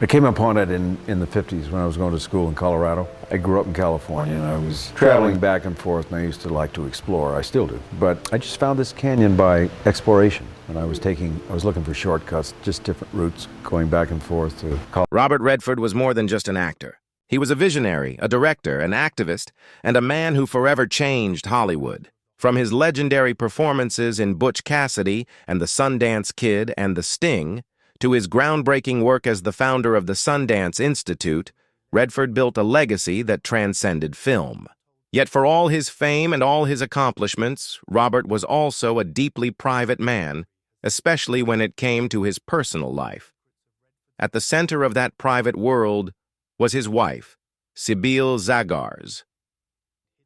I came upon it in the 50s when I was going to school in Colorado. I grew up in California and I was traveling back and forth, and I used to like to explore. I still do. But I just found this canyon by exploration. And I was looking for shortcuts, just different routes going back and forth to Colorado. Robert Redford was more than just an actor. He was a visionary, a director, an activist, and a man who forever changed Hollywood. From his legendary performances in Butch Cassidy and the Sundance Kid and The Sting, to his groundbreaking work as the founder of the Sundance Institute, Redford built a legacy that transcended film. Yet for all his fame and all his accomplishments, Robert was also a deeply private man, especially when it came to his personal life. At the center of that private world was his wife, Sybil Zagar's.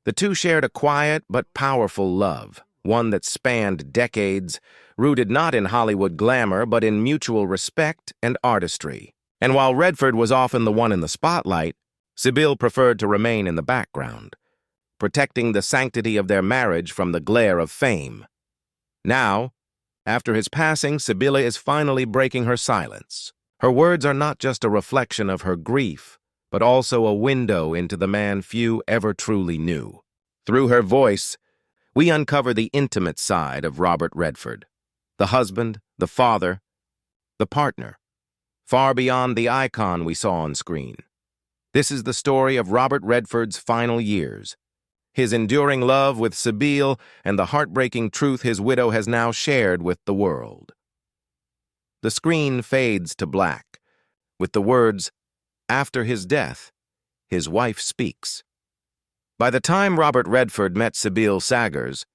The two shared a quiet but powerful love, one that spanned decades, rooted not in Hollywood glamour but in mutual respect and artistry. And while Redford was often the one in the spotlight, Sybil preferred to remain in the background, protecting the sanctity of their marriage from the glare of fame. Now, after his passing, Sybil is finally breaking her silence. Her words are not just a reflection of her grief, but also a window into the man few ever truly knew. Through her voice, we uncover the intimate side of Robert Redford, the husband, the father, the partner, far beyond the icon we saw on screen. This is the story of Robert Redford's final years, his enduring love with Sybil, and the heartbreaking truth his widow has now shared with the world. The screen fades to black, with the words, "After his death, his wife speaks." By the time Robert Redford met Sybil Zagar's,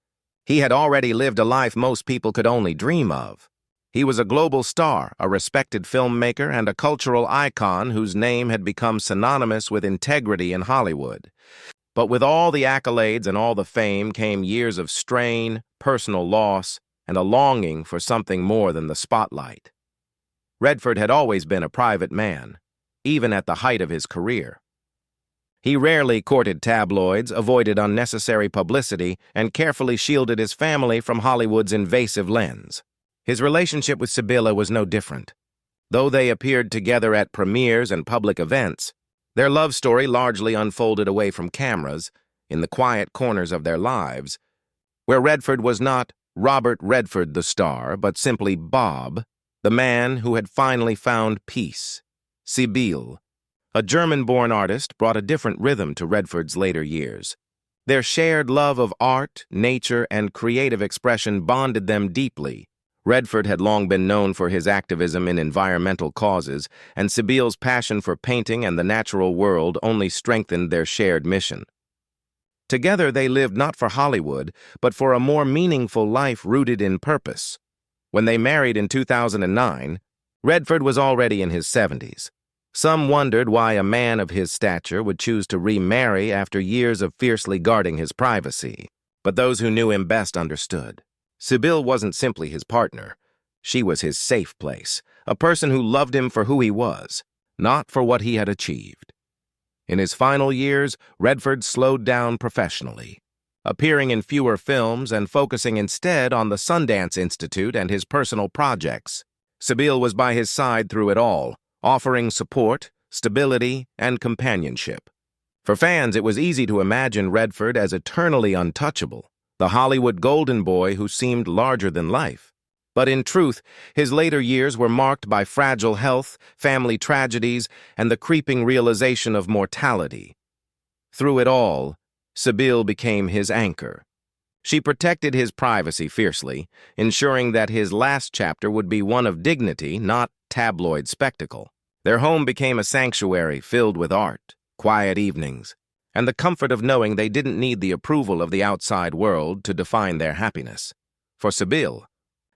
he had already lived a life most people could only dream of. He was a global star, a respected filmmaker, and a cultural icon whose name had become synonymous with integrity in Hollywood. But with all the accolades and all the fame came years of strain, personal loss, and a longing for something more than the spotlight. Redford had always been a private man, even at the height of his career. He rarely courted tabloids, avoided unnecessary publicity, and carefully shielded his family from Hollywood's invasive lens. His relationship with Sybil was no different. Though they appeared together at premieres and public events, their love story largely unfolded away from cameras, in the quiet corners of their lives, where Redford was not Robert Redford the star, but simply Bob, the man who had finally found peace. Sybil, a German-born artist, brought a different rhythm to Redford's later years. Their shared love of art, nature, and creative expression bonded them deeply. Redford had long been known for his activism in environmental causes, and Sybil's passion for painting and the natural world only strengthened their shared mission. Together they lived not for Hollywood, but for a more meaningful life rooted in purpose. When they married in 2009, Redford was already in his 70s. Some wondered why a man of his stature would choose to remarry after years of fiercely guarding his privacy. But those who knew him best understood. Sybil wasn't simply his partner. She was his safe place, a person who loved him for who he was, not for what he had achieved. In his final years, Redford slowed down professionally, appearing in fewer films and focusing instead on the Sundance Institute and his personal projects. Sybil was by his side through it all, offering support, stability, and companionship. For fans, it was easy to imagine Redford as eternally untouchable, the Hollywood golden boy who seemed larger than life. But in truth, his later years were marked by fragile health, family tragedies, and the creeping realization of mortality. Through it all, Sybil became his anchor. She protected his privacy fiercely, ensuring that his last chapter would be one of dignity, not tabloid spectacle. Their home became a sanctuary filled with art, quiet evenings, and the comfort of knowing they didn't need the approval of the outside world to define their happiness. For Sybil,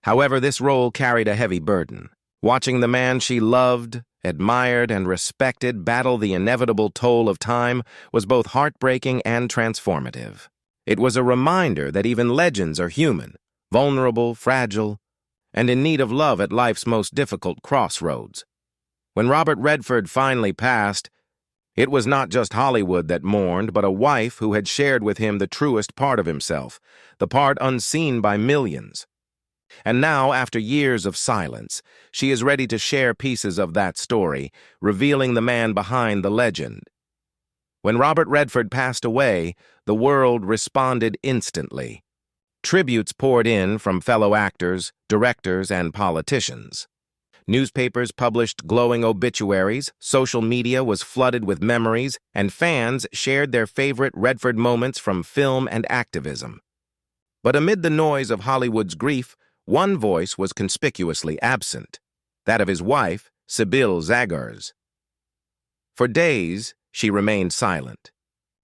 however, this role carried a heavy burden. Watching the man she loved, admired, and respected battle the inevitable toll of time was both heartbreaking and transformative. It was a reminder that even legends are human, vulnerable, fragile, and in need of love at life's most difficult crossroads. When Robert Redford finally passed, it was not just Hollywood that mourned, but a wife who had shared with him the truest part of himself, the part unseen by millions. And now, after years of silence, she is ready to share pieces of that story, revealing the man behind the legend. When Robert Redford passed away, the world responded instantly. Tributes poured in from fellow actors, directors, and politicians. Newspapers published glowing obituaries, social media was flooded with memories, and fans shared their favorite Redford moments from film and activism. But amid the noise of Hollywood's grief, one voice was conspicuously absent, that of his wife, Sybil Zaggars. For days, she remained silent.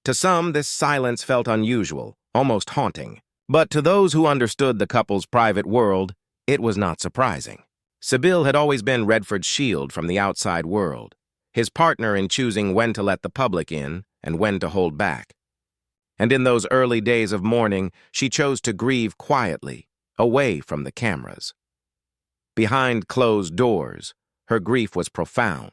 To some, this silence felt unusual, almost haunting. But to those who understood the couple's private world, it was not surprising. Sybil had always been Redford's shield from the outside world, his partner in choosing when to let the public in and when to hold back. And in those early days of mourning, she chose to grieve quietly, away from the cameras. Behind closed doors, her grief was profound.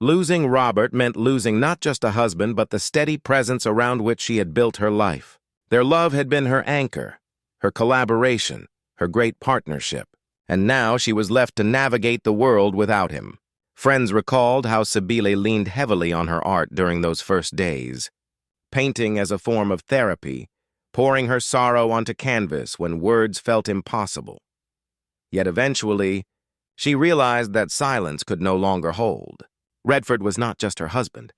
Losing Robert meant losing not just a husband, but the steady presence around which she had built her life. Their love had been her anchor, her collaboration, her great partnership. And now she was left to navigate the world without him. Friends recalled how Sybil leaned heavily on her art during those first days, painting as a form of therapy, pouring her sorrow onto canvas when words felt impossible. Yet eventually, she realized that silence could no longer hold. Redford was not just her husband.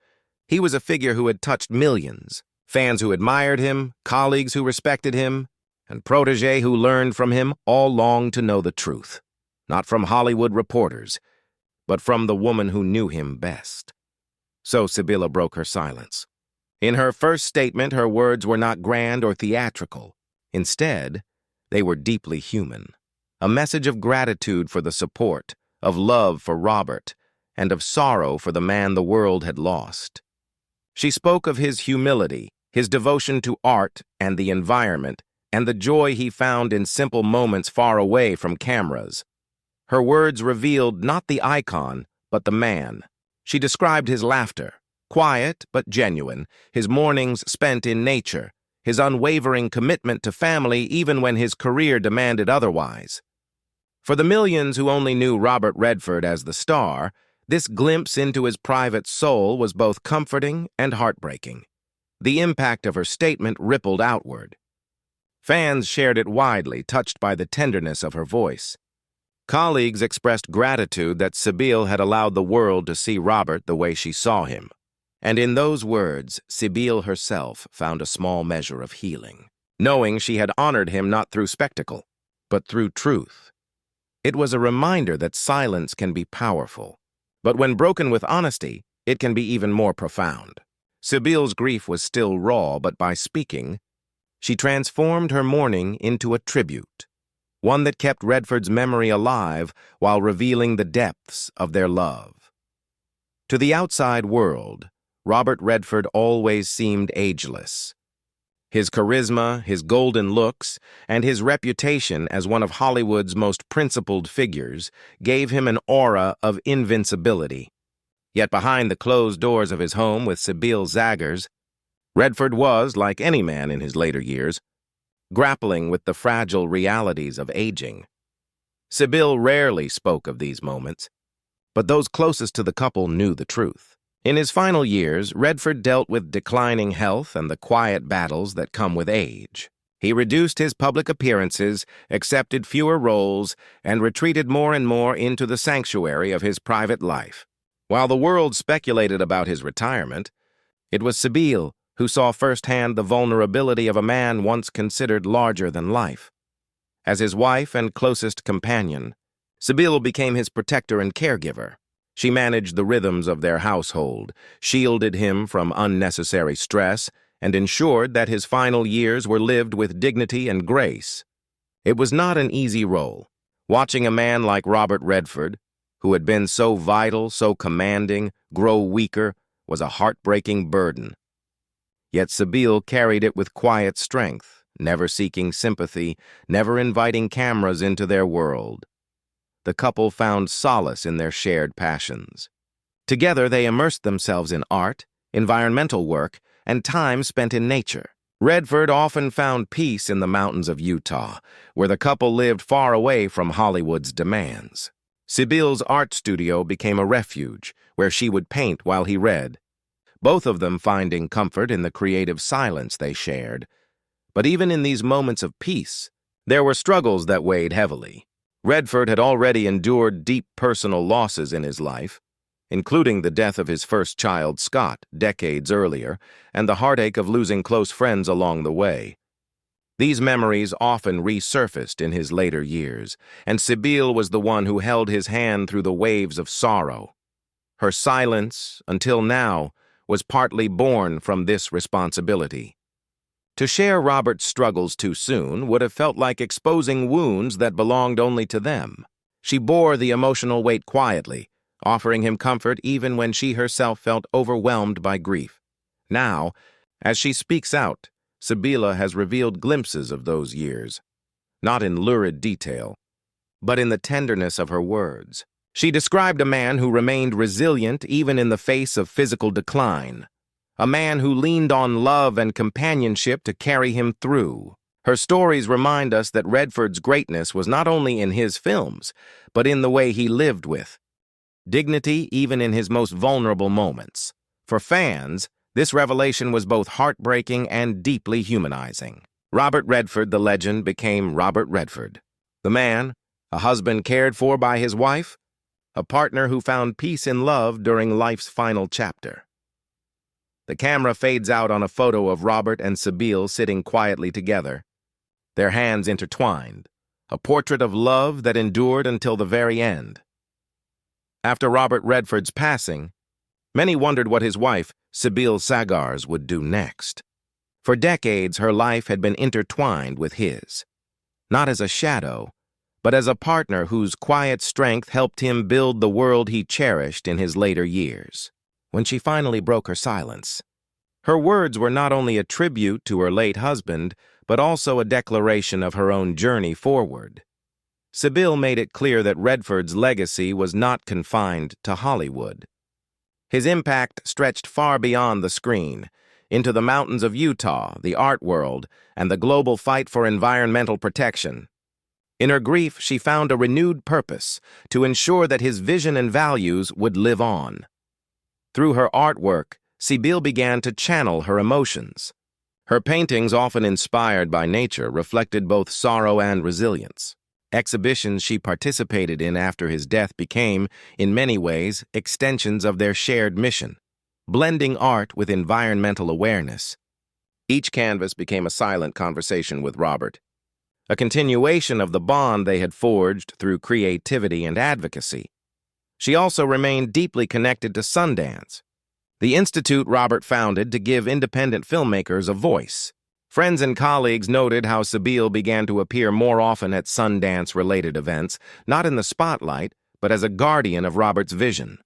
He was a figure who had touched millions, fans who admired him, colleagues who respected him, and protégés who learned from him all longed to know the truth, not from Hollywood reporters, but from the woman who knew him best. So Sybil broke her silence. In her first statement, her words were not grand or theatrical. Instead, they were deeply human, a message of gratitude for the support, of love for Robert, and of sorrow for the man the world had lost. She spoke of his humility, his devotion to art and the environment, and the joy he found in simple moments far away from cameras. Her words revealed not the icon, but the man. She described his laughter, quiet but genuine, his mornings spent in nature, his unwavering commitment to family even when his career demanded otherwise. For the millions who only knew Robert Redford as the star, this glimpse into his private soul was both comforting and heartbreaking. The impact of her statement rippled outward. Fans shared it widely, touched by the tenderness of her voice. Colleagues expressed gratitude that Sybil had allowed the world to see Robert the way she saw him. And in those words, Sybil herself found a small measure of healing, knowing she had honored him not through spectacle, but through truth. It was a reminder that silence can be powerful, but when broken with honesty, it can be even more profound. Sybil's grief was still raw, but by speaking, she transformed her mourning into a tribute, one that kept Redford's memory alive while revealing the depths of their love. To the outside world, Robert Redford always seemed ageless. His charisma, his golden looks, and his reputation as one of Hollywood's most principled figures gave him an aura of invincibility. Yet behind the closed doors of his home with Sybil Zaggars, Redford was, like any man in his later years, grappling with the fragile realities of aging. Sybil rarely spoke of these moments, but those closest to the couple knew the truth. In his final years, Redford dealt with declining health and the quiet battles that come with age. He reduced his public appearances, accepted fewer roles, and retreated more and more into the sanctuary of his private life. While the world speculated about his retirement, it was Sybil who saw firsthand the vulnerability of a man once considered larger than life. As his wife and closest companion, Sybil became his protector and caregiver. She managed the rhythms of their household, shielded him from unnecessary stress, and ensured that his final years were lived with dignity and grace. It was not an easy role. Watching a man like Robert Redford, who had been so vital, so commanding, grow weaker, was a heartbreaking burden. Yet Sybil carried it with quiet strength, never seeking sympathy, never inviting cameras into their world. The couple found solace in their shared passions. Together they immersed themselves in art, environmental work, and time spent in nature. Redford often found peace in the mountains of Utah, where the couple lived far away from Hollywood's demands. Sibyl's art studio became a refuge, where she would paint while he read, both of them finding comfort in the creative silence they shared. But even in these moments of peace, there were struggles that weighed heavily. Redford had already endured deep personal losses in his life, including the death of his first child, Scott, decades earlier, and the heartache of losing close friends along the way. These memories often resurfaced in his later years, and Sibyl was the one who held his hand through the waves of sorrow. Her silence, until now, was partly born from this responsibility. To share Robert's struggles too soon would have felt like exposing wounds that belonged only to them. She bore the emotional weight quietly, offering him comfort even when she herself felt overwhelmed by grief. Now, as she speaks out, Sibylla has revealed glimpses of those years, not in lurid detail, but in the tenderness of her words. She described a man who remained resilient even in the face of physical decline, a man who leaned on love and companionship to carry him through. Her stories remind us that Redford's greatness was not only in his films, but in the way he lived with dignity even in his most vulnerable moments. For fans, this revelation was both heartbreaking and deeply humanizing. Robert Redford, the legend, became Robert Redford. The man, a husband cared for by his wife, a partner who found peace in love during life's final chapter. The camera fades out on a photo of Robert and Sibyl sitting quietly together, their hands intertwined, a portrait of love that endured until the very end. After Robert Redford's passing, many wondered what his wife, Sibyl Sagars, would do next. For decades, her life had been intertwined with his, not as a shadow, but as a partner whose quiet strength helped him build the world he cherished in his later years. When she finally broke her silence, her words were not only a tribute to her late husband, but also a declaration of her own journey forward. Sibyl made it clear that Redford's legacy was not confined to Hollywood. His impact stretched far beyond the screen, into the mountains of Utah, the art world, and the global fight for environmental protection. In her grief, she found a renewed purpose to ensure that his vision and values would live on. Through her artwork, Sibyl began to channel her emotions. Her paintings, often inspired by nature, reflected both sorrow and resilience. Exhibitions she participated in after his death became, in many ways, extensions of their shared mission, blending art with environmental awareness. Each canvas became a silent conversation with Robert, a continuation of the bond they had forged through creativity and advocacy. She also remained deeply connected to Sundance, the institute Robert founded to give independent filmmakers a voice. Friends and colleagues noted how Sibyl began to appear more often at Sundance-related events, not in the spotlight, but as a guardian of Robert's vision.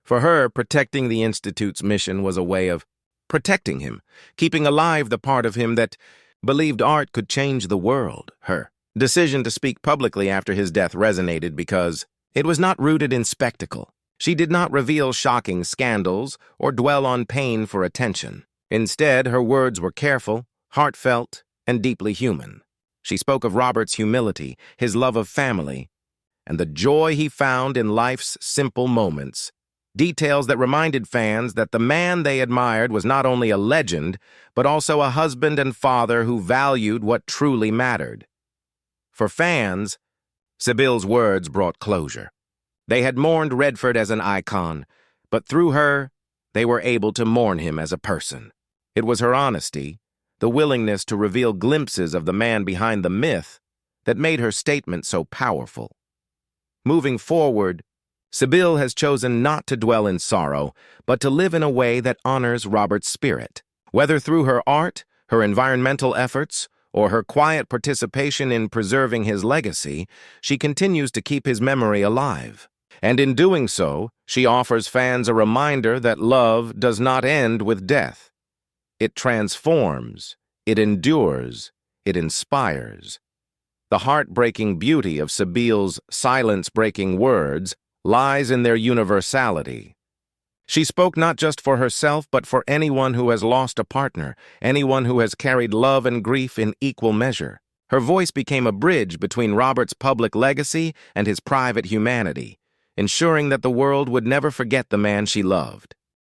For her, protecting the Institute's mission was a way of protecting him, keeping alive the part of him that believed art could change the world. Her decision to speak publicly after his death resonated because it was not rooted in spectacle. She did not reveal shocking scandals or dwell on pain for attention. Instead, her words were careful, heartfelt, and deeply human. She spoke of Robert's humility, his love of family, and the joy he found in life's simple moments, details that reminded fans that the man they admired was not only a legend, but also a husband and father who valued what truly mattered. For fans, Sibyl's words brought closure. They had mourned Redford as an icon, but through her, they were able to mourn him as a person. It was her honesty, the willingness to reveal glimpses of the man behind the myth, that made her statement so powerful. Moving forward, Sibyl has chosen not to dwell in sorrow, but to live in a way that honors Robert's spirit. Whether through her art, her environmental efforts, or her quiet participation in preserving his legacy, she continues to keep his memory alive. And in doing so, she offers fans a reminder that love does not end with death. It transforms, it endures, it inspires. The heartbreaking beauty of Sibyl's silence-breaking words lies in their universality. She spoke not just for herself, but for anyone who has lost a partner, anyone who has carried love and grief in equal measure. Her voice became a bridge between Robert's public legacy and his private humanity, ensuring that the world would never forget the man she loved.